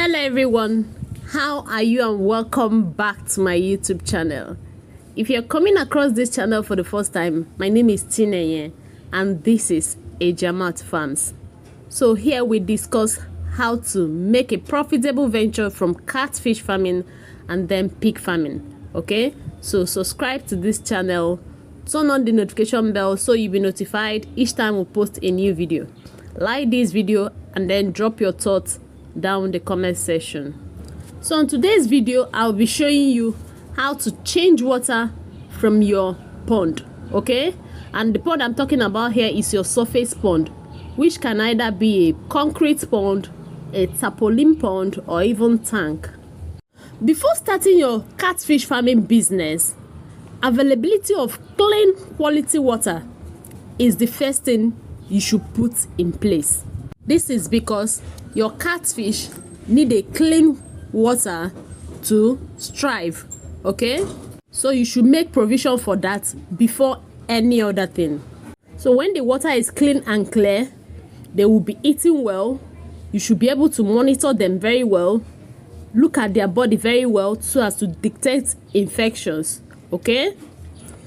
Hello everyone, how are you and welcome back to my YouTube channel. If you're coming across this channel for the first time, my name is Tineye and this is Ejamat Farms. So here we discuss how to make a profitable venture from catfish farming and then pig farming. Okay, so subscribe to this channel, turn on the notification bell so you'll be notified each time we post a new video. Like this video and then drop your thoughts down the comment section. So in today's video I'll be showing you how to change water from your pond. Okay, and the pond I'm talking about here is your surface pond, which can either be a concrete pond, a tarpaulin pond, or even tank. Before starting your catfish farming business, availability of clean quality water is the first thing you should put in place. This is because your catfish need a clean water to strive. Okay, so you should make provision for that before any other thing. So when the water is clean and clear, they will be eating well. You should be able to monitor them very well, look at their body very well so as to detect infections. Okay,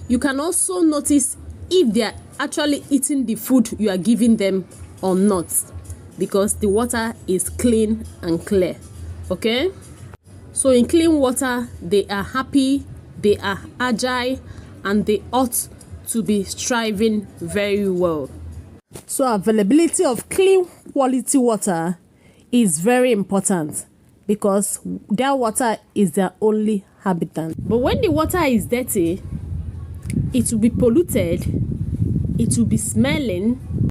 you can also notice if they are actually eating the food you are giving them or not, because the water is clean and clear. Okay, so in clean water they are happy, they are agile, and they ought to be striving very well. So availability of clean quality water is very important because that water is their only habitat. But when the water is dirty, it will be polluted, it will be smelling,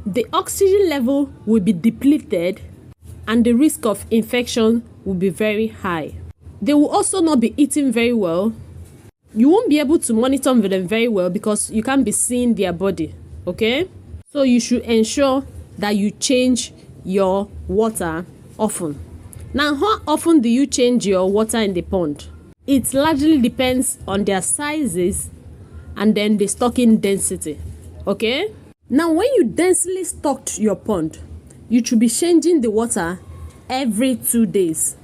the oxygen level will be depleted, and the risk of infection will be very high. They will also not be eating very well. You won't be able to monitor them very well because you can't be seeing their body. Okay, so you should ensure that you change your water often. Now, how often do you change your water in the pond? It largely depends on their sizes and then the stocking density. Okay, now when you densely stocked your pond, you should be changing the water every 2 days.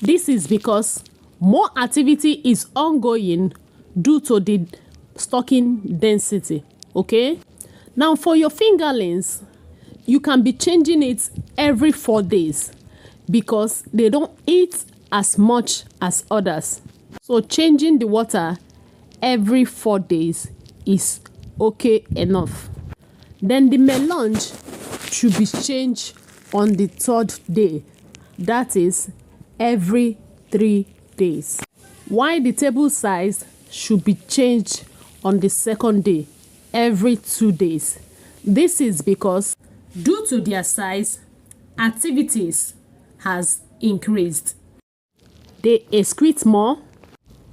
This is because more activity is ongoing due to the stocking density. Okay, now for your fingerlings, you can be changing it every 4 days because they don't eat as much as others. So changing the water every 4 days is okay enough. Then the melange should be changed on the 3rd day, that is every 3 days. While the table size should be changed on the 2nd day, every 2 days. This is because due to their size, activities has increased. They excrete more,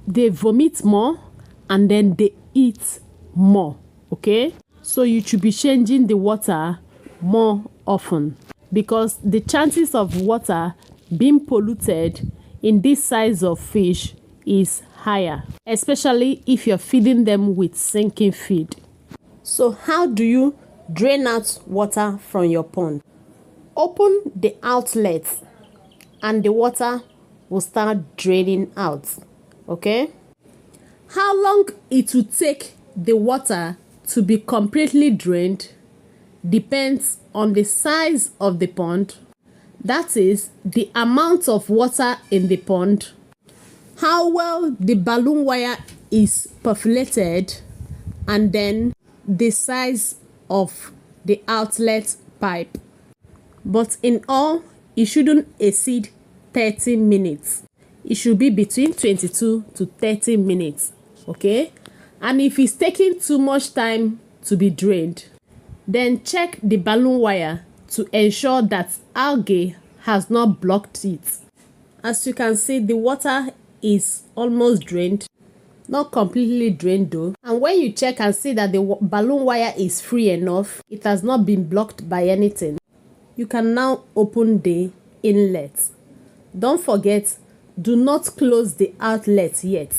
they vomit more, and then they eat more. Okay, so you should be changing the water more often because the chances of water being polluted in this size of fish is higher, especially if you're feeding them with sinking feed. So how do you drain out water from your pond? Open the outlet and the water will start draining out. Okay, how long it will take the water to be completely drained depends on the size of the pond, that is the amount of water in the pond, how well the balloon wire is perforated, and then the size of the outlet pipe. But in all, it shouldn't exceed 30 minutes. It should be between 22 to 30 minutes. Okay, and if it's taking too much time to be drained, then check the balloon wire to ensure that algae has not blocked it. As you can see, the water is almost drained, not completely drained though. And when you check and see that the balloon wire is free enough, it has not been blocked by anything, you can now open the inlet. Don't forget, do not close the outlet yet.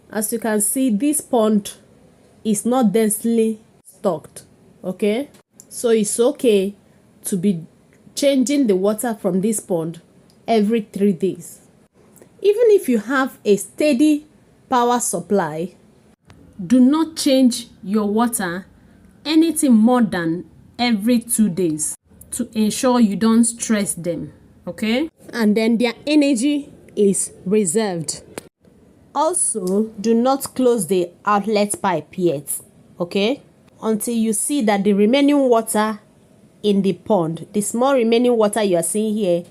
As you can see, this pond is not densely stocked. Okay, so it's okay to be changing the water from this pond every 3 days. Even if you have a steady power supply, do not change your water anything more than every 2 days to ensure you don't stress them, okay? And then their energy is reserved. Also, do not close the outlet pipe yet, okay? Until you see that the remaining water in the pond, the small remaining water you are seeing here,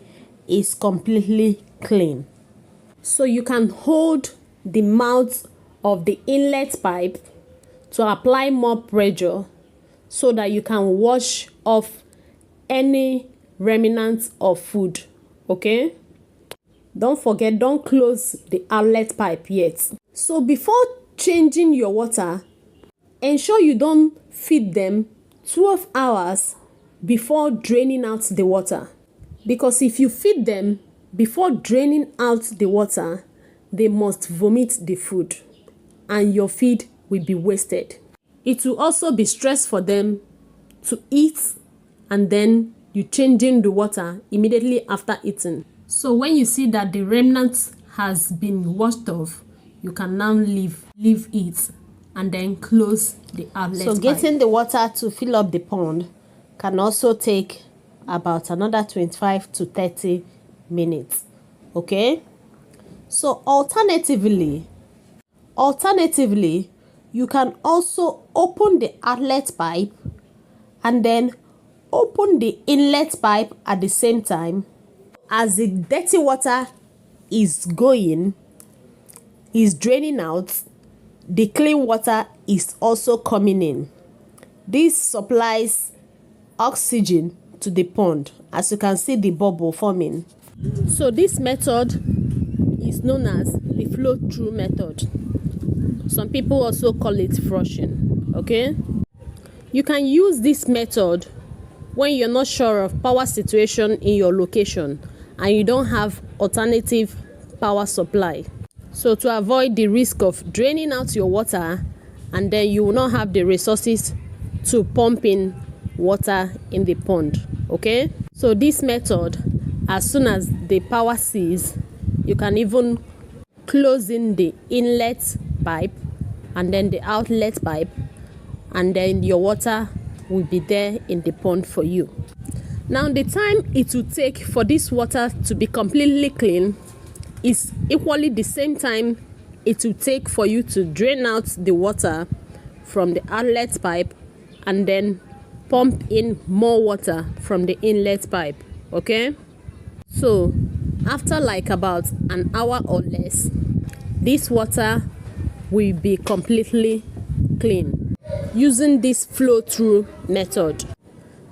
is completely clean. So you can hold the mouth of the inlet pipe to apply more pressure so that you can wash off any remnants of food, okay? Don't forget, don't close the outlet pipe yet. So before changing your water, ensure you don't feed them 12 hours before draining out the water. Because if you feed them before draining out the water, they must vomit the food and your feed will be wasted. It will also be stress for them to eat and then you changing the water immediately after eating. So when you see that the remnants has been washed off, you can now leave it and then close the outlet. So getting the water to fill up the pond can also take about another 25 to 30 minutes, okay? So alternatively, you can also open the outlet pipe and then open the inlet pipe at the same time. As the dirty water is draining out, the clean water is also coming in. This supplies oxygen to the pond, as you can see the bubble forming. So this method is known as the flow through method. Some people also call it flushing, okay? You can use this method when you're not sure of power situation in your location and you don't have alternative power supply. So to avoid the risk of draining out your water and then you will not have the resources to pump in water in the pond, okay? So this method, as soon as the power ceases, you can even close in the inlet pipe and then the outlet pipe, and then your water will be there in the pond for you. Now the time it will take for this water to be completely clean is equally the same time it will take for you to drain out the water from the outlet pipe and then pump in more water from the inlet pipe, okay? So after like about an hour or less, this water will be completely clean using this flow through method.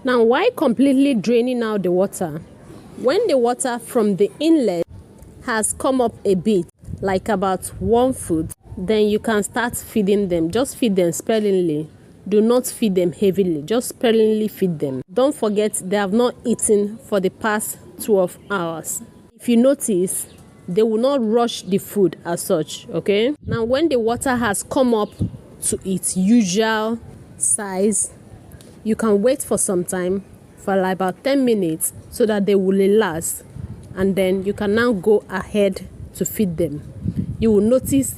Now why completely draining out the water? When the water from the inlet has come up a bit, like about 1 foot, then you can start feeding them. Just feed them sparingly. Do not feed them heavily, just sparingly feed them. Don't forget they have not eaten for the past 12 hours. If you notice, they will not rush the food as such, okay? Now when the water has come up to its usual size, you can wait for some time, for like about 10 minutes, so that they will relax, and then you can now go ahead to feed them. You will notice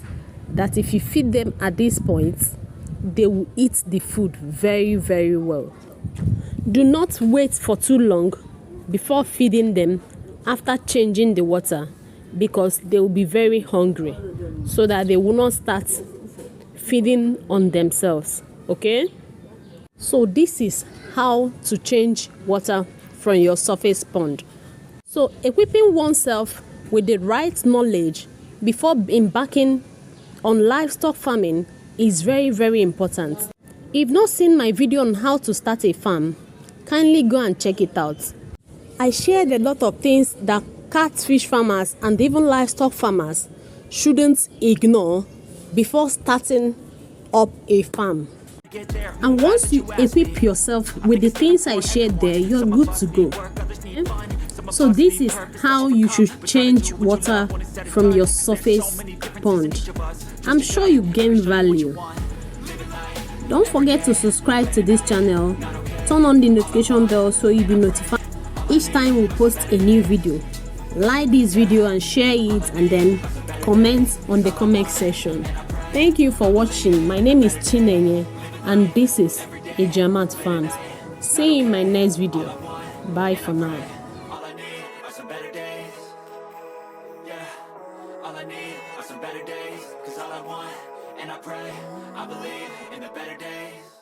that if you feed them at this point, they will eat the food very, very well. Do not wait for too long before feeding them after changing the water, because they will be very hungry, so that they will not start feeding on themselves, okay? So this is how to change water from your surface pond. So equipping oneself with the right knowledge before embarking on livestock farming is very, very important. If not seen my video on how to start a farm, kindly go and check it out. I shared a lot of things that catfish farmers and even livestock farmers shouldn't ignore before starting up a farm. And once you equip yourself with the things I shared there, you're good to go. So this is how you should change water from your surface pond. I'm sure you gain value. Don't forget to subscribe to this channel. Turn on the notification bell so you'll be notified each time we post a new video. like this video and share it, and then comment on the comment section. Thank you for watching. My name is Chinenye and this is Ejamat Fans. See you in my next video. Bye for now. All I need are some better days. Yeah, all I need are some better days. 'Cause all I want, and I pray, I believe in the better days.